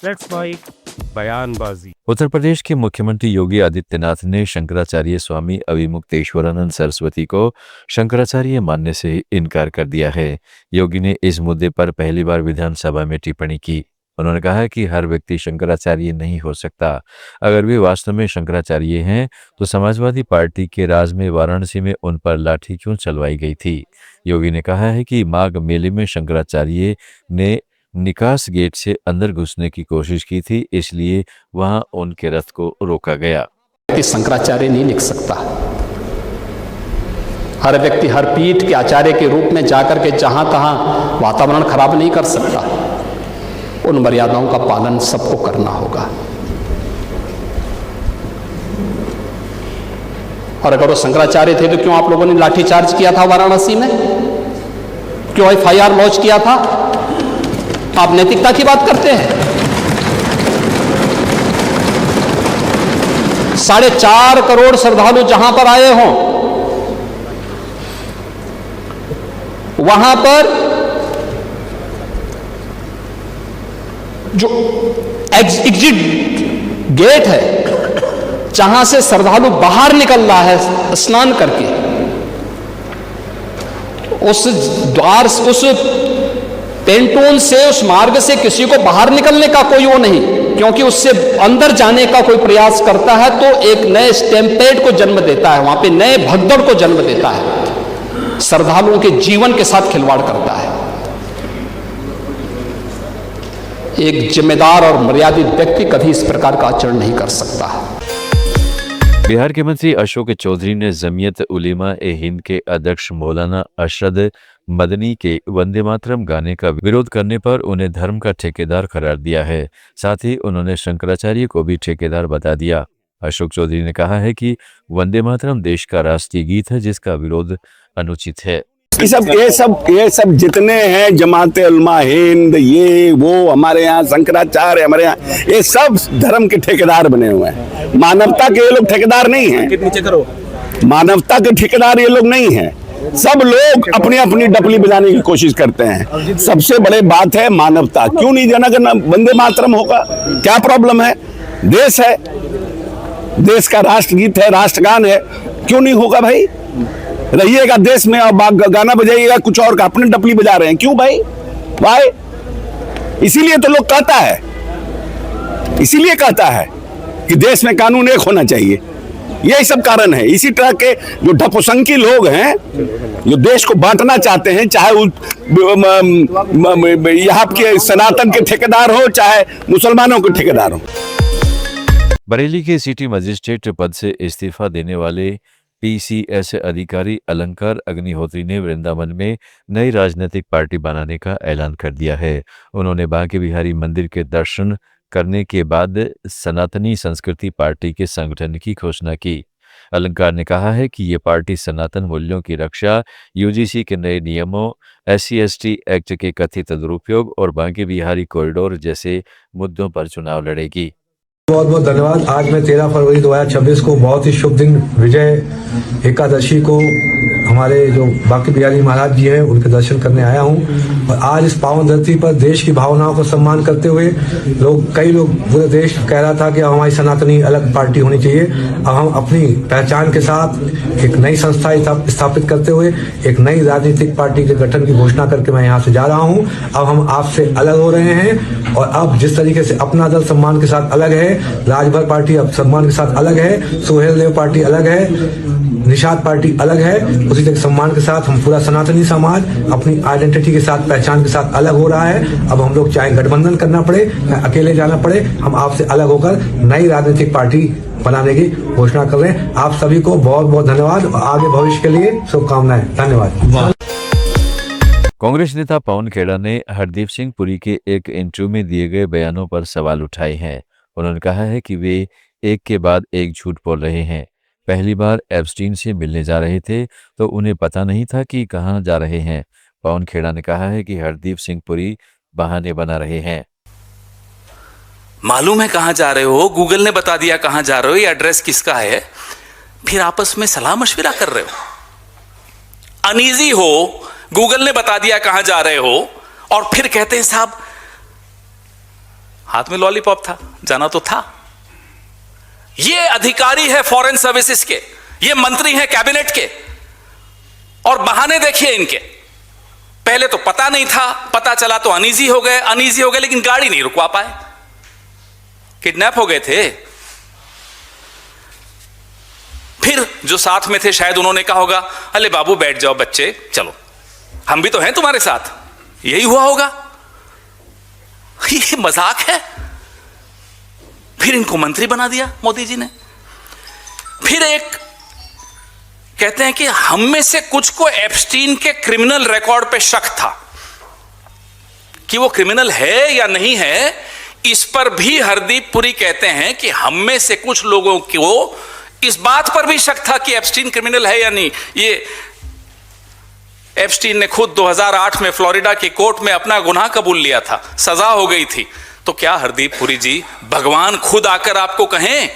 Let's mic बयानबाजी। उत्तर प्रदेश के मुख्यमंत्री योगी आदित्यनाथ ने शंकराचार्य स्वामी अविमुक्तेश्वरानंद सरस्वती को शंकराचार्य मानने से इनकार कर दिया है। योगी ने इस मुद्दे पर पहली बार विधानसभा में टिप्पणी की। उन्होंने कहा कि हर व्यक्ति शंकराचार्य नहीं हो सकता। अगर वे वास्तव में शंकराचार्य हैं तो समाजवादी पार्टी के राज में वाराणसी में उन पर लाठी क्यों चलवाई गई थी। योगी ने कहा है कि माघ मेले में शंकराचार्य ने निकास गेट से अंदर घुसने की कोशिश की थी, इसलिए वहां उनके रथ को रोका गया। शंकराचार्य नहीं लिख सकता। हर व्यक्ति हर पीठ के आचार्य के रूप में जाकर के जहां तहां वातावरण खराब नहीं कर सकता। उन मर्यादाओं का पालन सबको करना होगा। और अगर वो शंकराचार्य थे तो क्यों आप लोगों ने लाठीचार्ज किया था वाराणसी में? क्यों FIR लॉन्च किया था? आप नैतिकता की बात करते हैं। 4.5 करोड़ श्रद्धालु जहां पर आए हों, वहां पर जो एग्जिट गेट है, जहां से श्रद्धालु बाहर निकल रहा है स्नान करके, उस द्वार, उस पेंटून से, उस मार्ग से किसी को बाहर निकलने का कोई वो नहीं, क्योंकि उससे अंदर जाने का कोई प्रयास करता है तो एक नए स्टैम्पेड को जन्म देता है, वहां पे नए भगदड़ को जन्म देता है, श्रद्धालुओं के जीवन के साथ खिलवाड़ करता है। एक जिम्मेदार और मर्यादित व्यक्ति कभी इस प्रकार का आचरण नहीं कर सकता। बिहार के मंत्री अशोक चौधरी ने जमीयत उलेमा ए हिंद के अध्यक्ष मौलाना अरशद मदनी के वंदे मातरम गाने का विरोध करने पर उन्हें धर्म का ठेकेदार करार दिया है। साथ ही उन्होंने शंकराचार्य को भी ठेकेदार बता दिया। अशोक चौधरी ने कहा है कि वंदे मातरम देश का राष्ट्रीय गीत है, जिसका विरोध अनुचित है। ये सब जितने हैं जमाते उलमा हिंद, ये वो, हमारे यहाँ शंकराचार्य, हमारे यहाँ ये सब धर्म के ठेकेदार बने हुए हैं। मानवता के ये लोग ठेकेदार नहीं हैं। मानवता के ठेकेदार ये लोग नहीं हैं। सब लोग अपनी अपनी डपली बजाने की कोशिश करते हैं। सबसे बड़े बात है मानवता। क्यों नहीं जन वंदे मातरम होगा? क्या प्रॉब्लम है? देश है, देश का राष्ट्रगीत है, राष्ट्रगान है, क्यों नहीं होगा भाई? रहिएगा देश में और गाना बजाइएगा कुछ और का, अपने डपली बजा रहे हैं, क्यों भाई? इसीलिए तो लोग कहता है, इसीलिए कहता है कि देश में कानून एक होना चाहिए। यही सब कारण है। इसी तरह के जो ढपुसंकी लोग हैं, जो देश को बांटना चाहते हैं, चाहे यहाँ के सनातन के ठेकेदार हो, चाहे मुसलमानों के ठेकेदार हो। बरेली के सिटी मजिस्ट्रेट पद से इस्तीफा देने वाले PCS अधिकारी अलंकार अग्निहोत्री ने वृंदावन में नई राजनीतिक पार्टी बनाने का ऐलान कर दिया है। उन्होंने बांके बिहारी मंदिर के दर्शन करने के बाद सनातनी संस्कृति पार्टी के संगठन की घोषणा की। अलंकार ने कहा है कि ये पार्टी सनातन मूल्यों की रक्षा, UGC के नए नियमों, SC/ST एक्ट के कथित दुरुपयोग और बांके बिहारी कॉरिडोर जैसे मुद्दों पर चुनाव लड़ेगी। बहुत बहुत धन्यवाद। आज मैं 13 फरवरी 2026 को बहुत ही शुभ दिन विजय एकादशी को हमारे जो बांके बिहारी महाराज जी हैं उनके दर्शन करने आया हूं। और आज इस पावन धरती पर देश की भावनाओं को सम्मान करते हुए कई लोग पूरे देश कह रहा था कि हमारी सनातनी अलग पार्टी होनी चाहिए। अब हम अपनी पहचान के साथ एक नई संस्था स्थापित करते हुए एक नई राजनीतिक पार्टी के गठन की घोषणा करके मैं यहाँ से जा रहा हूँ। अब हम आपसे अलग हो रहे हैं और अब जिस तरीके से अपना दल सम्मान के साथ अलग है, राजभर पार्टी अब सम्मान के साथ अलग है, सुहेल देव पार्टी अलग है, निषाद पार्टी अलग है, उसी तरह सम्मान के साथ हम पूरा सनातनी समाज अपनी आइडेंटिटी के साथ, पहचान के साथ अलग हो रहा है। अब हम लोग चाहे गठबंधन करना पड़े, चाहे अकेले जाना पड़े, हम आपसे अलग होकर नई राजनीतिक पार्टी बनाने की घोषणा कर रहे हैं। आप सभी को बहुत बहुत धन्यवाद और आगे भविष्य के लिए शुभकामनाएं। धन्यवाद। कांग्रेस नेता पवन खेड़ा ने हरदीप सिंह पुरी के एक इंटरव्यू में दिए गए बयानों पर सवाल उठाए हैं। उन्होंने कहा है कि वे एक के बाद एक झूठ बोल रहे हैं। पहली बार एप्स्टीन से मिलने जा रहे थे तो उन्हें पता नहीं था कि कहां जा रहे हैं। पवन खेड़ा ने कहा है कि हरदीप सिंह पुरी बहाने बना रहे हैं। मालूम है कहां जा रहे हो, गूगल ने बता दिया कहां जा रहे हो, ये एड्रेस किसका है, फिर आपस में सलाह मशविरा कर रहे हो। अनईजी हो, गूगल ने बता दिया कहां जा रहे हो और फिर कहते हैं साहब हाथ में लॉलीपॉप था, जाना तो था। ये अधिकारी है फॉरेन सर्विसेज के, ये मंत्री हैं कैबिनेट के, और बहाने देखिए इनके। पहले तो पता नहीं था, पता चला तो अनईजी हो गए, लेकिन गाड़ी नहीं रुकवा पाए, किडनैप हो गए थे। फिर जो साथ में थे शायद उन्होंने कहा होगा, अरे बाबू बैठ जाओ बच्चे, चलो हम भी तो हैं तुम्हारे साथ, यही हुआ होगा। ये मजाक है। फिर इनको मंत्री बना दिया मोदी जी ने। फिर एक कहते हैं कि हम में से कुछ को एप्स्टीन के क्रिमिनल रिकॉर्ड पे शक था कि वो क्रिमिनल है या नहीं है। इस पर भी हरदीप पुरी कहते हैं कि हम में से कुछ लोगों को इस बात पर भी शक था कि एप्स्टीन क्रिमिनल है या नहीं। ये एप्स्टीन ने खुद 2008 में फ्लोरिडा की कोर्ट में अपना गुनाह कबूल लिया था, सजा हो गई थी। तो क्या हरदीप पुरी जी, भगवान खुद आकर आपको कहें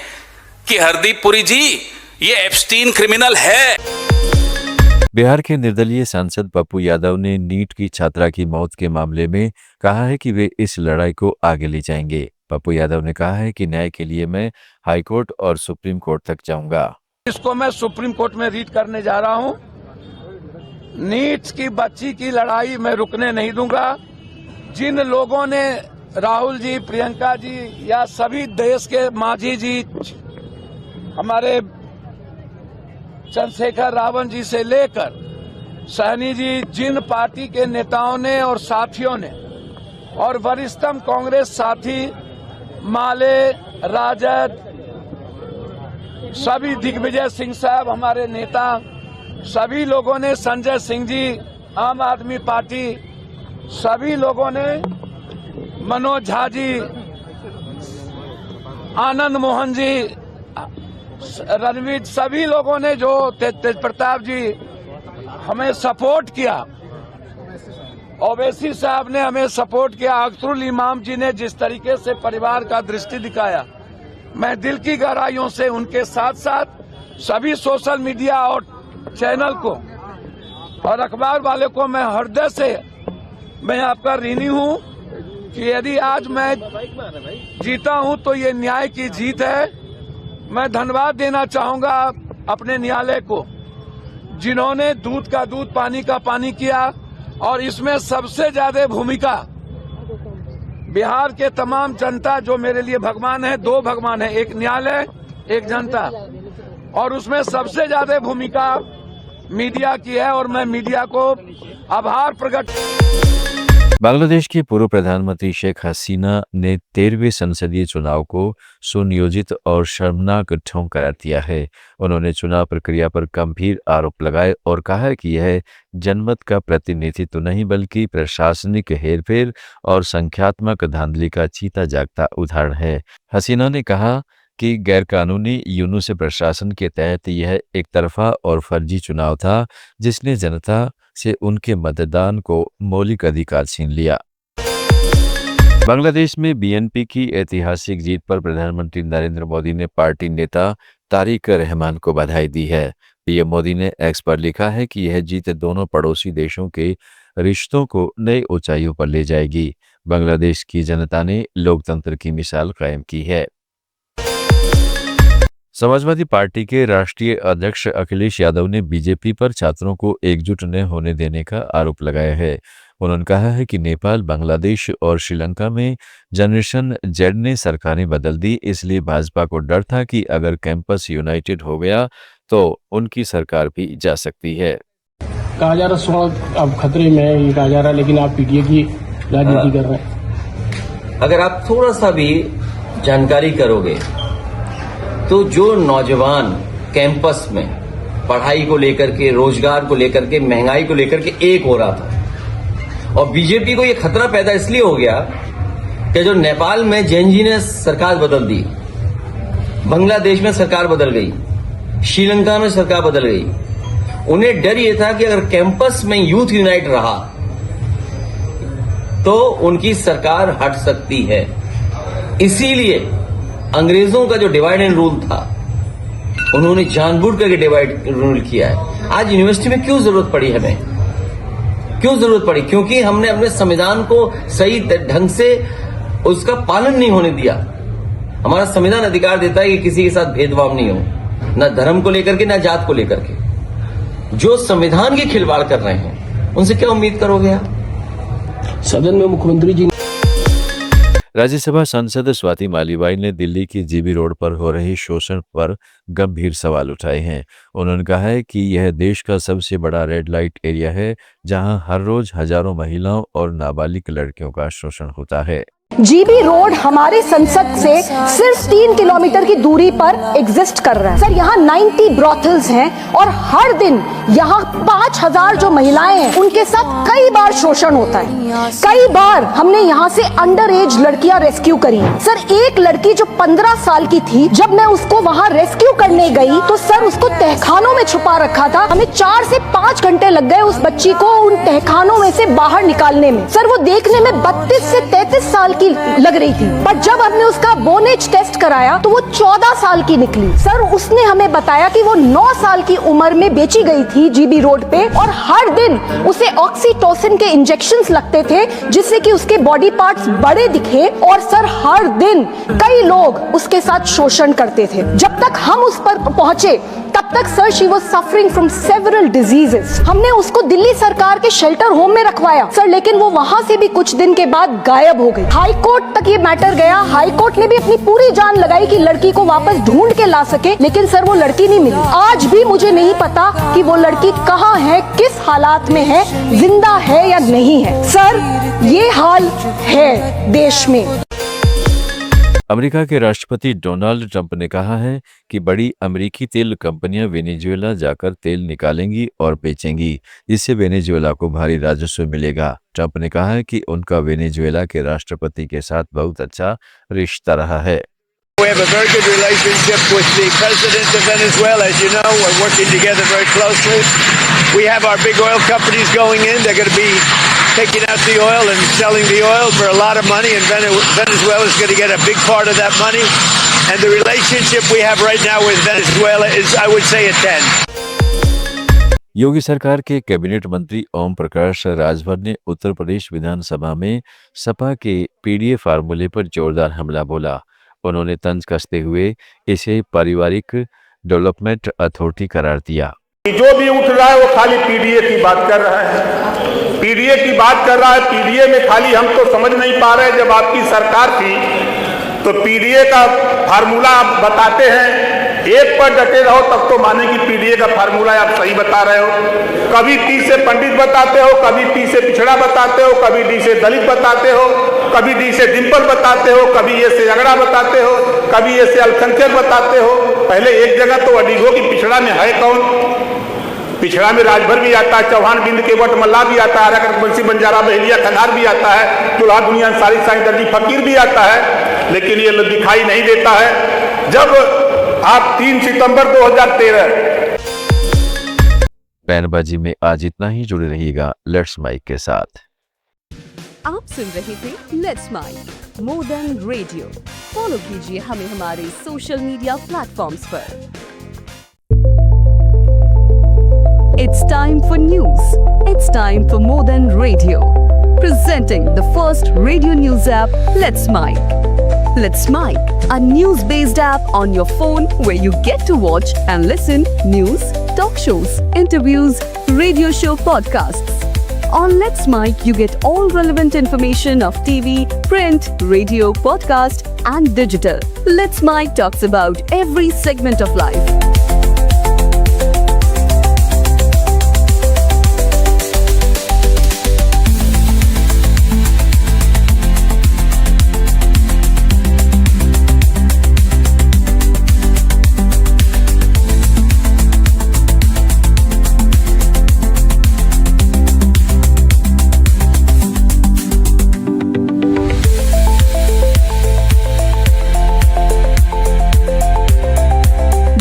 कि हरदीप पुरी जी ये एप्स्टीन क्रिमिनल है? बिहार के निर्दलीय सांसद पप्पू यादव ने नीट की छात्रा की मौत के मामले में कहा है कि वे इस लड़ाई को आगे ले जाएंगे। पप्पू यादव ने कहा है कि न्याय के लिए मैं हाईकोर्ट और सुप्रीम कोर्ट तक जाऊंगा। इसको मैं सुप्रीम कोर्ट में रीड करने जा रहा हूं। नीट की बच्ची की लड़ाई मैं रुकने नहीं दूंगा। जिन लोगों ने राहुल जी, प्रियंका जी या सभी देश के मांझी जी, हमारे चंद्रशेखर रावण जी से लेकर सहनी जी, जिन पार्टी के नेताओं ने और साथियों ने और वरिष्ठतम कांग्रेस साथी माले, राजद, सभी दिग्विजय सिंह साहब हमारे नेता, सभी लोगों ने, संजय सिंह जी आम आदमी पार्टी, सभी लोगों ने, मनोज झा जी, आनंद मोहन जी, रणवीर, सभी लोगों ने जो तेज प्रताप जी हमें सपोर्ट किया, ओवैसी साहब ने हमें सपोर्ट किया, अख्तरुल इमाम जी ने जिस तरीके से परिवार का दृष्टि दिखाया, मैं दिल की गहराइयों से उनके साथ साथ सभी सोशल मीडिया और चैनल को और अखबार वाले को मैं हृदय से मैं आपका ऋणी हूं कि यदि आज मैं जीता हूं तो ये न्याय की जीत है। मैं धन्यवाद देना चाहूंगा अपने न्यायालय को, जिन्होंने दूध का दूध, पानी का पानी किया, और इसमें सबसे ज्यादा भूमिका बिहार के तमाम जनता, जो मेरे लिए भगवान है, दो भगवान है, एक न्यायालय, एक जनता, और उसमें सबसे ज्यादा भूमिका मीडिया की है, और मैं मीडिया को आभार प्रकट। बांग्लादेश की पूर्व प्रधानमंत्री शेख हसीना ने 13वें संसदीय चुनाव को सुनियोजित और शर्मनाक ढोंग करार दिया है। उन्होंने चुनाव प्रक्रिया पर गंभीर आरोप लगाए और कहा है कि यह जनमत का प्रतिनिधित्व नहीं बल्कि प्रशासनिक हेरफेर और संख्यात्मक धांधली का चीता जागता उदाहरण है। हसीना ने कहा कि गैरकानूनी यूनुस प्रशासन के तहत यह एक तरफा और फर्जी चुनाव था, जिसने जनता से उनके मतदान को मौलिक अधिकार छीन लिया। बांग्लादेश में बीएनपी की ऐतिहासिक जीत पर प्रधानमंत्री नरेंद्र मोदी ने पार्टी नेता तारिक रहमान को बधाई दी है। पीएम मोदी ने एक्स पर लिखा है कि यह जीत दोनों पड़ोसी देशों के रिश्तों को नई ऊंचाइयों पर ले जाएगी। बांग्लादेश की जनता ने लोकतंत्र की मिसाल कायम की है। समाजवादी पार्टी के राष्ट्रीय अध्यक्ष अखिलेश यादव ने बीजेपी पर छात्रों को एकजुट न होने देने का आरोप लगाया है। उन्होंने कहा है कि नेपाल, बांग्लादेश और श्रीलंका में जनरेशन जेड ने सरकारें बदल दी, इसलिए भाजपा को डर था कि अगर कैंपस यूनाइटेड हो गया तो उनकी सरकार भी जा सकती है। कहा जा रहा अब खतरे में है, ये कहा जा रहा, लेकिन आप पीडीए की राजनीति कर रहे हैं। अगर आप थोड़ा सा भी जानकारी करोगे तो जो नौजवान कैंपस में पढ़ाई को लेकर के, रोजगार को लेकर के, महंगाई को लेकर के एक हो रहा था, और बीजेपी को ये खतरा पैदा इसलिए हो गया कि जो नेपाल में जैन जी ने सरकार बदल दी, बांग्लादेश में सरकार बदल गई, श्रीलंका में सरकार बदल गई, उन्हें डर ये था कि अगर कैंपस में यूथ यूनाइट रहा तो उनकी सरकार हट सकती है। इसीलिए अंग्रेजों का जो डिवाइड एंड रूल था, उन्होंने जानबूझ करके डिवाइड रूल किया है। आज यूनिवर्सिटी में क्यों जरूरत पड़ी हमें? क्यों जरूरत पड़ी? क्योंकि हमने अपने संविधान को सही ढंग से उसका पालन नहीं होने दिया। हमारा संविधान अधिकार देता है कि किसी के साथ भेदभाव नहीं हो, ना धर्म को लेकर के, ना जात को लेकर के। जो संविधान की खिलवाड़ कर रहे हैं उनसे क्या उम्मीद करोगे आप? सदन में मुख्यमंत्री जी राज्यसभा सांसद स्वाति मालीवाल ने दिल्ली की जीबी रोड पर हो रही शोषण पर गंभीर सवाल उठाए हैं। उन्होंने कहा है कि यह देश का सबसे बड़ा रेड लाइट एरिया है, जहां हर रोज हजारों महिलाओं और नाबालिग लड़कियों का शोषण होता है। जीबी रोड हमारे संसद से सिर्फ 3 किलोमीटर की दूरी पर एग्जिस्ट कर रहा है। सर, यहाँ 90 ब्रॉथल्स हैं और हर दिन यहाँ 5000 जो महिलाएं हैं उनके साथ कई बार शोषण होता है। कई बार हमने यहाँ से अंडर एज लड़कियां रेस्क्यू करी। सर, एक लड़की जो 15 साल की थी, जब मैं उसको वहाँ रेस्क्यू करने गई तो सर उसको तहखानों में छुपा रखा था। हमें 4 से 5 घंटे लग गए उस बच्ची को उन तहखानों में से बाहर निकालने में। सर, वो देखने में 32 से 33 साल की लग रही थी, पर जब हमने उसका बोनेज टेस्ट कराया तो वो 14 साल की निकली। सर, उसने हमें बताया कि वो 9 साल की उम्र में बेची गई थी जीबी रोड पे और हर दिन उसे ऑक्सीटोसिन के इंजेक्शंस लगते थे जिससे कि उसके बॉडी पार्ट्स बड़े दिखे। और सर, हर दिन कई लोग उसके साथ शोषण करते थे। जब तक हम उस पर पहुंचे तब तक sir she was suffering from several diseases. हमने उसको दिल्ली सरकार के शेल्टर होम में रखवाया सर, लेकिन वो वहां से भी कुछ दिन के बाद गायब हो गई। हाई कोर्ट तक ये मैटर गया। हाई कोर्ट ने भी अपनी पूरी जान लगाई कि लड़की को वापस ढूंढ के ला सके, लेकिन सर वो लड़की नहीं मिली। आज भी मुझे नहीं पता कि वो लड़की कहाँ है, किस हालात में है, जिंदा है या नहीं है। सर, ये हाल है देश में। अमेरिका के राष्ट्रपति डोनाल्ड ट्रंप ने कहा है कि बड़ी अमेरिकी तेल कंपनियां वेनेजुएला जाकर तेल निकालेंगी और बेचेंगी, जिससे वेनेजुएला को भारी राजस्व मिलेगा। ट्रंप ने कहा है कि उनका वेनेजुएला के राष्ट्रपति के साथ बहुत अच्छा रिश्ता रहा है। We have a very good relationship with the president of Venezuela. As you know, we're working together very closely. We have our big oil companies going in. They're going to be taking out the oil and selling the oil for a lot of money, and Venezuela is going to get a big part of that money. And the relationship we have right now with Venezuela is, I would say, a 10. योगी सरकार के cabinet मंत्री ओम प्रकाश राजभर ने उत्तर प्रदेश विधानसभा में सपा के PDA फार्मूले पर जोरदार हमला बोला। उन्होंने तंज कसते हुए इसे पारिवारिक डेवलपमेंट अथॉरिटी करार दिया। जो भी उठ रहा है वो खाली पीडीए की बात कर रहा है, पीडीए की बात कर रहा है। पीडीए में खाली हम तो समझ नहीं पा रहे, जब आपकी सरकार थी तो पीडीए का फार्मूला आप बताते हैं, एक पर डटे रहो तब तो माने कि पीडीए का फार्मूला आप सही बता रहे हो। कभी टी से पंडित बताते हो, कभी टी से पिछड़ा बताते हो, कभी डी से दलित बताते हो, कभी डी से डिम्पल बताते हो, कभी ए से अगड़ा बताते हो, कभी ए से अल्पसंख्यक बताते हो। पहले एक जगह तो अडिगो की पिछड़ा में है कौन? पिछड़ा में राजभर भी आता है, चौहान बिंद केवट मल्ला भी आता है, आर्या बंसी बंजारा बहेलिया खंडार भी आता है, दुल्हा दुनिया सारी साईं दर्जी फकीर भी आता है, लेकिन ये दिखाई नहीं देता है। जब आप 3 सितंबर 2013 पैनबाजी में आज इतना ही। जुड़े रहिएगा लेट्स माइक के साथ। आप सुन रहे थे let's mic more than radio. Follow कीजिए हमें हमारे सोशल मीडिया प्लेटफॉर्म्स पर। It's time for news. It's time for more than radio. Presenting the first radio news app, Let's Mic. Let's Mic, a news-based app on your phone where you get to watch and listen news, talk shows, interviews, radio show podcasts. On Let's Mic, you get all relevant information of TV, print, radio, podcast, and digital. Let's Mic talks about every segment of life.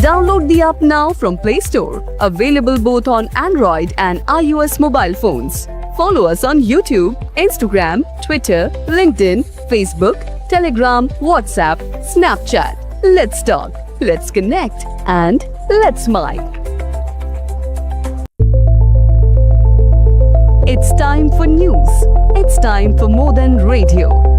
Download the app now from Play Store. Available both on Android and iOS mobile phones. Follow us on YouTube, Instagram, Twitter, LinkedIn, Facebook, Telegram, WhatsApp, Snapchat. Let's talk, let's connect, and let's mic. It's time for news. It's time for more than radio.